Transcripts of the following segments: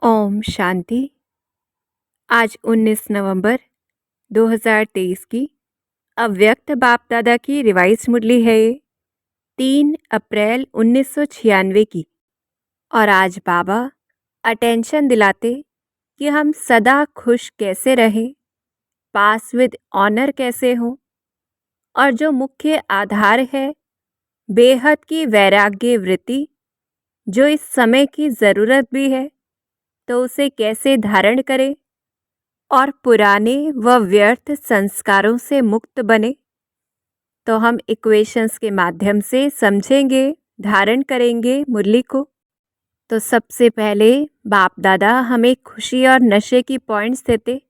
ओम शांति। आज 19 नवंबर 2023 की अव्यक्त बाप दादा की रिवाइज मुरली है ये 3 अप्रैल 1996 की। और आज बाबा अटेंशन दिलाते कि हम सदा खुश कैसे रहें, पास विद ऑनर कैसे हों, और जो मुख्य आधार है बेहद की वैराग्य वृत्ति जो इस समय की ज़रूरत भी है, तो उसे कैसे धारण करें और पुराने व व्यर्थ संस्कारों से मुक्त बने। तो हम इक्वेशंस के माध्यम से समझेंगे, धारण करेंगे मुरली को। तो सबसे पहले बाप दादा हमें खुशी और नशे की पॉइंट्स देते।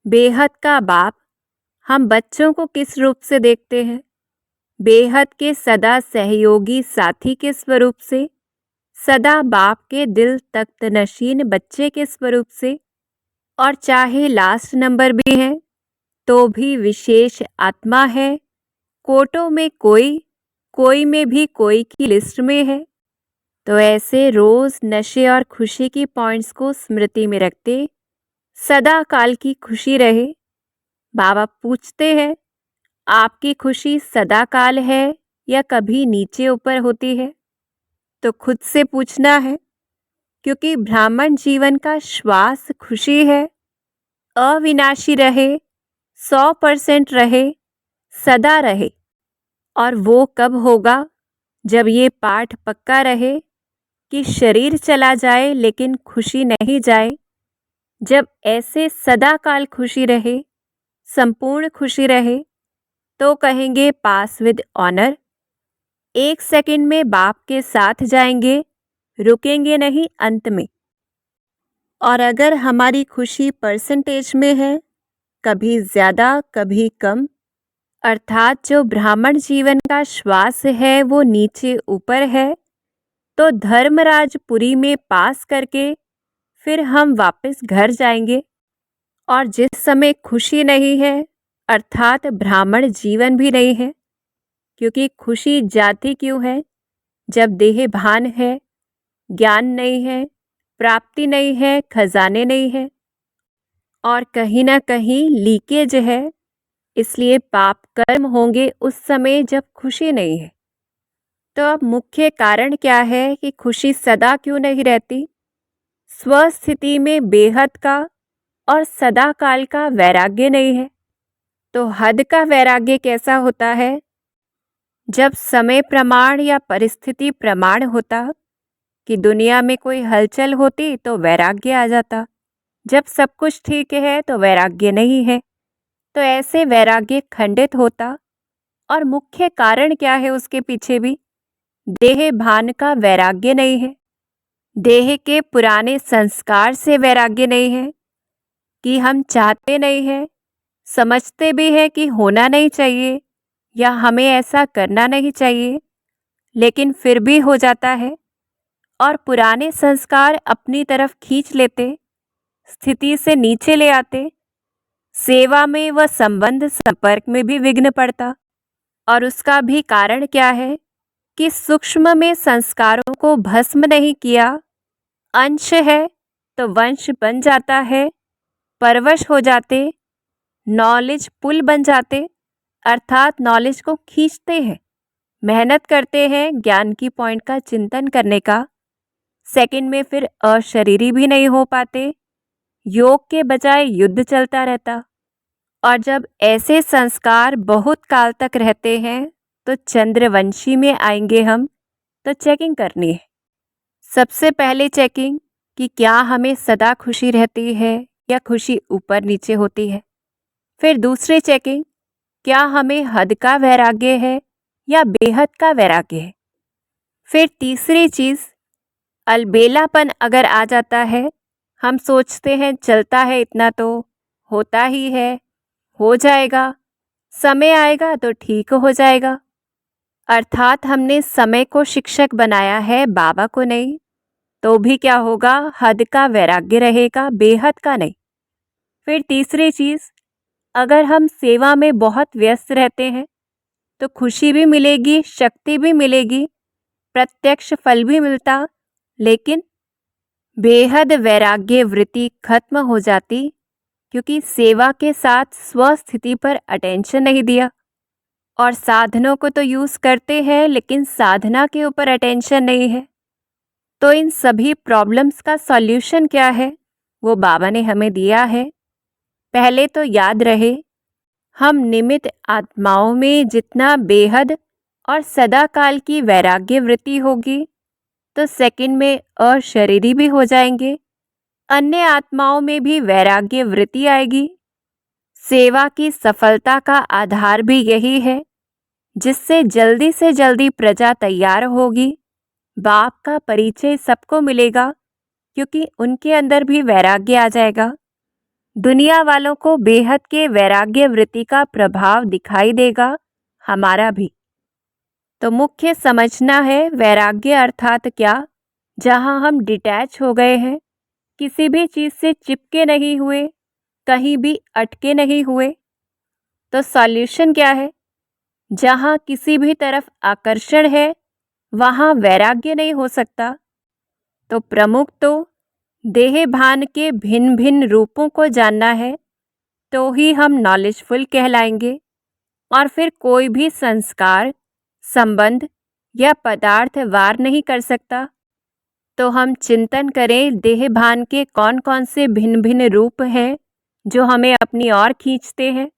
बेहद का बाप हम बच्चों को किस रूप से देखते हैं? बेहद के सदा सहयोगी साथी के स्वरूप से, सदा बाप के दिल तख्त नशीन बच्चे के स्वरूप से, और चाहे लास्ट नंबर भी है तो भी विशेष आत्मा है, कोटों में कोई में भी कोई की लिस्ट में है। तो ऐसे रोज नशे और खुशी की पॉइंट्स को स्मृति में रखते सदा काल की खुशी रहे। बाबा पूछते हैं, आपकी खुशी सदा काल है या कभी नीचे ऊपर होती है? तो खुद से पूछना है, क्योंकि ब्राह्मण जीवन का श्वास खुशी है। अविनाशी रहे, 100% रहे, सदा रहे। और वो कब होगा? जब ये पाठ पक्का रहे कि शरीर चला जाए लेकिन खुशी नहीं जाए। जब ऐसे सदा काल खुशी रहे, संपूर्ण खुशी रहे, तो कहेंगे पास विद ऑनर। 1 सेकंड में बाप के साथ जाएंगे, रुकेंगे नहीं अंत में। और अगर हमारी खुशी परसेंटेज में है, कभी ज़्यादा कभी कम, अर्थात जो ब्राह्मण जीवन का श्वास है वो नीचे ऊपर है, तो धर्मराजपुरी में पास करके फिर हम वापस घर जाएंगे। और जिस समय खुशी नहीं है, अर्थात ब्राह्मण जीवन भी नहीं है, क्योंकि खुशी जाती क्यों है? जब देह भान है, ज्ञान नहीं है, प्राप्ति नहीं है, खजाने नहीं है, और कहीं ना कहीं लीकेज है। इसलिए पाप कर्म होंगे उस समय जब खुशी नहीं है। तो अब मुख्य कारण क्या है कि खुशी सदा क्यों नहीं रहती? स्वस्थिति में बेहद का और सदा काल का वैराग्य नहीं है। तो हद का वैराग्य कैसा होता है? जब समय प्रमाण या परिस्थिति प्रमाण होता कि दुनिया में कोई हलचल होती तो वैराग्य आ जाता। जब सब कुछ ठीक है तो वैराग्य नहीं है, तो ऐसे वैराग्य खंडित होता। और मुख्य कारण क्या है उसके पीछे भी? देह भान का वैराग्य नहीं है। देह के पुराने संस्कार से वैराग्य नहीं है कि हम चाहते नहीं हैं, समझते भी हैं कि होना नहीं चाहिए या हमें ऐसा करना नहीं चाहिए, लेकिन फिर भी हो जाता है। और पुराने संस्कार अपनी तरफ खींच लेते, स्थिति से नीचे ले आते, सेवा में व संबंध संपर्क में भी विघ्न पड़ता। और उसका भी कारण क्या है कि सूक्ष्म में संस्कारों को भस्म नहीं किया। अंश है तो वंश बन जाता है, परवश हो जाते, नॉलेज पुल बन जाते, अर्थात नॉलेज को खींचते हैं, मेहनत करते हैं ज्ञान की पॉइंट का चिंतन करने का। सेकंड में फिर अशरीरी भी नहीं हो पाते, योग के बजाय युद्ध चलता रहता। और जब ऐसे संस्कार बहुत काल तक रहते हैं तो चंद्रवंशी में आएंगे हम। तो चेकिंग करनी है। सबसे पहले चेकिंग कि क्या हमें सदा खुशी रहती है या खुशी ऊपर नीचे होती है। फिर दूसरी चेकिंग, क्या हमें हद का वैराग्य है या बेहद का वैराग्य है। फिर तीसरी चीज़, अलबेलापन अगर आ जाता है, हम सोचते हैं चलता है इतना तो होता ही है, हो जाएगा, समय आएगा तो ठीक हो जाएगा, अर्थात हमने समय को शिक्षक बनाया है, बाबा को नहीं। तो भी क्या होगा? हद का वैराग्य रहेगा, बेहद का नहीं। फिर तीसरी चीज़, अगर हम सेवा में बहुत व्यस्त रहते हैं तो खुशी भी मिलेगी, शक्ति भी मिलेगी, प्रत्यक्ष फल भी मिलता, लेकिन बेहद वैराग्य वृत्ति खत्म हो जाती, क्योंकि सेवा के साथ स्वस्थिति पर अटेंशन नहीं दिया। और साधनों को तो यूज़ करते हैं, लेकिन साधना के ऊपर अटेंशन नहीं है। तो इन सभी प्रॉब्लम्स का सॉल्यूशन क्या है, वो बाबा ने हमें दिया है। पहले तो याद रहे, हम निमित्त आत्माओं में जितना बेहद और सदा काल की वैराग्य वृत्ति होगी, तो सेकंड में अशरीरी भी हो जाएंगे। अन्य आत्माओं में भी वैराग्य वृत्ति आएगी। सेवा की सफलता का आधार भी यही है, जिससे जल्दी से जल्दी प्रजा तैयार होगी। बाप का परिचय सबको मिलेगा, क्योंकि उनके अंदर भी वैराग्य आ जाएगा। दुनिया वालों को बेहद के वैराग्य वृत्ति का प्रभाव दिखाई देगा, हमारा भी। तो मुख्य समझना है वैराग्य अर्थात क्या, जहाँ हम डिटैच हो गए हैं, किसी भी चीज़ से चिपके नहीं हुए, कहीं भी अटके नहीं हुए। तो सॉल्यूशन क्या है, जहाँ किसी भी तरफ आकर्षण है, वहाँ वैराग्य नहीं हो सकता। तो प्रमुख तो देह भान के भिन्न भिन्न रूपों को जानना है, तो ही हम नॉलेजफुल कहलाएंगे। और फिर कोई भी संस्कार, संबंध या पदार्थ वार नहीं कर सकता। तो हम चिंतन करें देह भान के कौन कौन से भिन्न भिन्न रूप हैं जो हमें अपनी ओर खींचते हैं।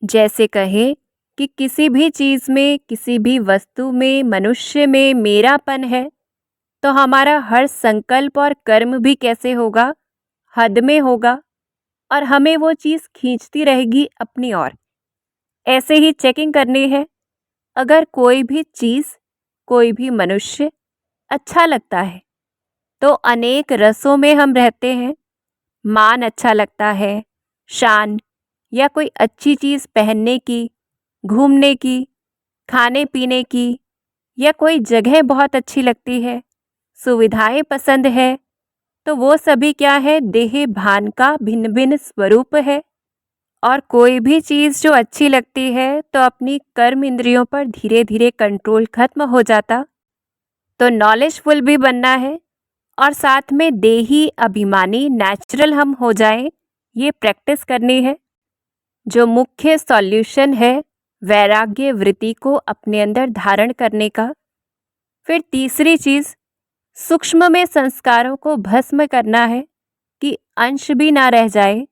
जैसे कहें कि किसी भी चीज़ में, किसी भी वस्तु में, मनुष्य में मेरापन है, तो हमारा हर संकल्प और कर्म भी कैसे होगा, हद में होगा, और हमें वो चीज़ खींचती रहेगी अपनी ओर। ऐसे ही चेकिंग करनी है। अगर कोई भी चीज़, कोई भी मनुष्य अच्छा लगता है, तो अनेक रसों में हम रहते हैं। मान अच्छा लगता है, शान, या कोई अच्छी चीज़ पहनने की, घूमने की, खाने पीने की, या कोई जगह बहुत अच्छी लगती है, सुविधाएं पसंद है। तो वो सभी क्या है, देह भान का भिन्न भिन्न स्वरूप है। और कोई भी चीज़ जो अच्छी लगती है, तो अपनी कर्म इंद्रियों पर धीरे धीरे कंट्रोल खत्म हो जाता। तो नॉलेजफुल भी बनना है, और साथ में देही अभिमानी नेचुरल हम हो जाएं, ये प्रैक्टिस करनी है। जो मुख्य सॉल्यूशन है वैराग्य वृत्ति को अपने अंदर धारण करने का। फिर तीसरी चीज़, सूक्ष्म में संस्कारों को भस्म करना है कि अंश भी ना रह जाए,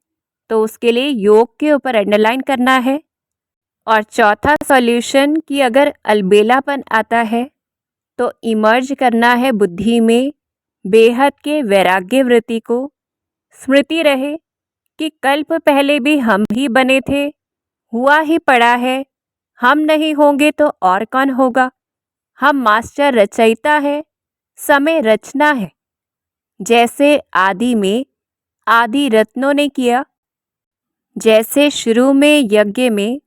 तो उसके लिए योग के ऊपर अंडरलाइन करना है। और चौथा सॉल्यूशन कि अगर अलबेलापन आता है, तो इमर्ज करना है बुद्धि में बेहद के वैराग्य वृत्ति को। स्मृति रहे कि कल्प पहले भी हम ही बने थे, हुआ ही पड़ा है, हम नहीं होंगे तो और कौन होगा। हम मास्टर रचयिता है, समय रचना है। जैसे आदि में आदि रत्नों ने किया, जैसे शुरू में यज्ञ में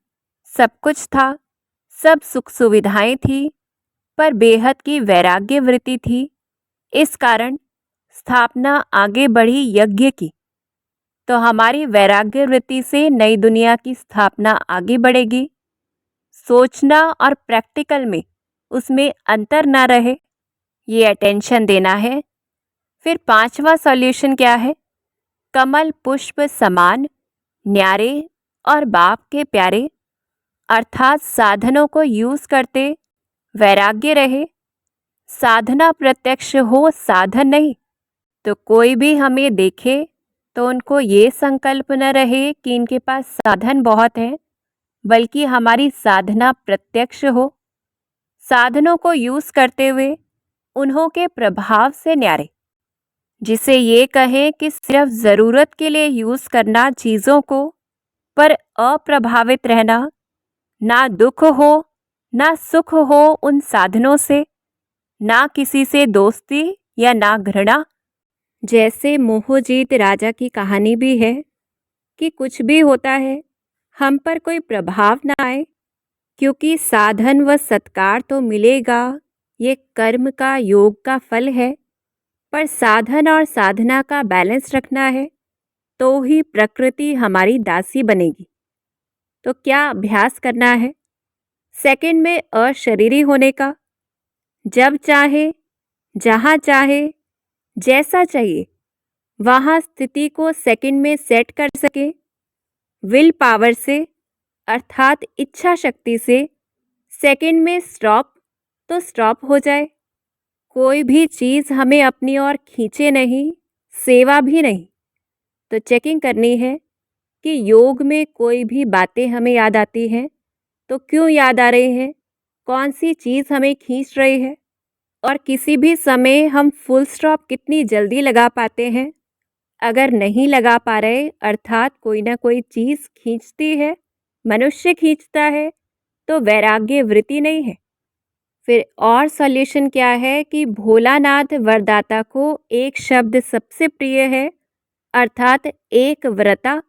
सब कुछ था, सब सुख सुविधाएं थी, पर बेहद की वैराग्य वृत्ति थी। इस कारण स्थापना आगे बढ़ी यज्ञ की। तो हमारी वैराग्य वृत्ति से नई दुनिया की स्थापना आगे बढ़ेगी। सोचना और प्रैक्टिकल में उसमें अंतर ना रहे, ये अटेंशन देना है। फिर पांचवा सॉल्यूशन क्या है, कमल पुष्प समान न्यारे और बाप के प्यारे, अर्थात साधनों को यूज़ करते वैराग्य रहे। साधना प्रत्यक्ष हो, साधन नहीं। तो कोई भी हमें देखे तो उनको ये संकल्प न रहे कि इनके पास साधन बहुत है, बल्कि हमारी साधना प्रत्यक्ष हो। साधनों को यूज़ करते हुए उन्हों के प्रभाव से न्यारे, जिसे ये कहें कि सिर्फ ज़रूरत के लिए यूज़ करना चीज़ों को, पर अप्रभावित रहना। ना दुख हो ना सुख हो उन साधनों से, ना किसी से दोस्ती या ना घृणा। जैसे मोहजीत राजा की कहानी भी है कि कुछ भी होता है, हम पर कोई प्रभाव ना आए, क्योंकि साधन व सत्कार तो मिलेगा, ये कर्म का, योग का फल है। पर साधन और साधना का बैलेंस रखना है, तो ही प्रकृति हमारी दासी बनेगी। तो क्या अभ्यास करना है, सेकंड में अशरीरी होने का। जब चाहे, जहाँ चाहे, जैसा चाहिए वहाँ स्थिति को सेकंड में सेट कर सके। विल पावर से अर्थात इच्छा शक्ति से सेकंड में स्टॉप तो स्टॉप हो जाए। कोई भी चीज़ हमें अपनी ओर खींचे नहीं, सेवा भी नहीं। तो चेकिंग करनी है कि योग में कोई भी बातें हमें याद आती हैं तो क्यों याद आ रही हैं, कौन सी चीज़ हमें खींच रही है, और किसी भी समय हम फुल स्टॉप कितनी जल्दी लगा पाते हैं। अगर नहीं लगा पा रहे अर्थात कोई ना कोई चीज़ खींचती है, मनुष्य खींचता है, तो वैराग्य वृत्ति नहीं है। फिर और सॉल्यूशन क्या है कि भोलानाथ वरदाता को एक शब्द सबसे प्रिय है, अर्थात एक व्रता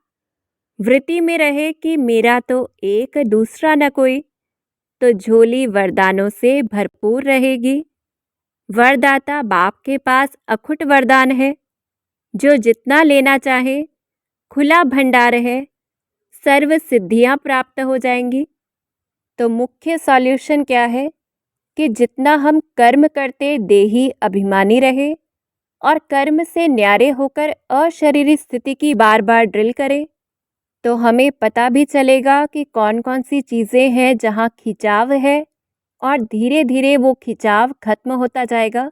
वृत्ति में रहे कि मेरा तो एक दूसरा न कोई। तो झोली वरदानों से भरपूर रहेगी। वरदाता बाप के पास अखुट वरदान है, जो जितना लेना चाहे खुला भंडार है, सर्व सिद्धियां प्राप्त हो जाएंगी। तो मुख्य सॉल्यूशन क्या है कि जितना हम कर्म करते देही अभिमानी रहे और कर्म से न्यारे होकर अशरीरी स्थिति की बार बार ड्रिल करें, तो हमें पता भी चलेगा कि कौन कौन सी चीज़ें हैं जहाँ खिंचाव है, और धीरे धीरे वो खिंचाव खत्म होता जाएगा।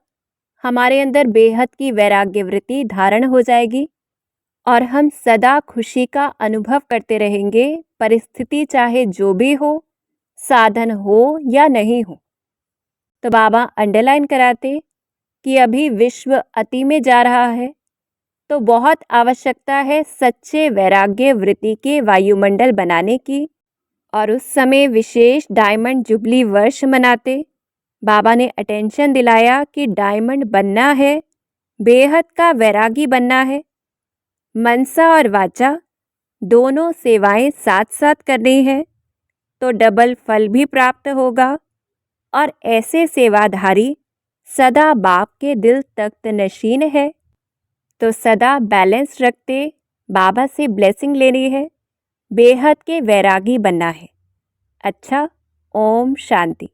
हमारे अंदर बेहद की वैराग्य वृत्ति धारण हो जाएगी और हम सदा खुशी का अनुभव करते रहेंगे, परिस्थिति चाहे जो भी हो, साधन हो या नहीं हो। तो बाबा अंडरलाइन कराते कि अभी विश्व अति में जा रहा है, तो बहुत आवश्यकता है सच्चे वैराग्य वृत्ति के वायुमंडल बनाने की। और उस समय विशेष डायमंड जुबली वर्ष मनाते बाबा ने अटेंशन दिलाया कि डायमंड बनना है, बेहद का वैरागी बनना है। मनसा और वाचा दोनों सेवाएं साथ साथ करनी है, तो डबल फल भी प्राप्त होगा। और ऐसे सेवाधारी सदा बाप के दिल तख्त नशीन है। तो सदा बैलेंस रखते बाबा से ब्लेसिंग लेनी है, बेहद के वैरागी बनना है। अच्छा, ओम शांति।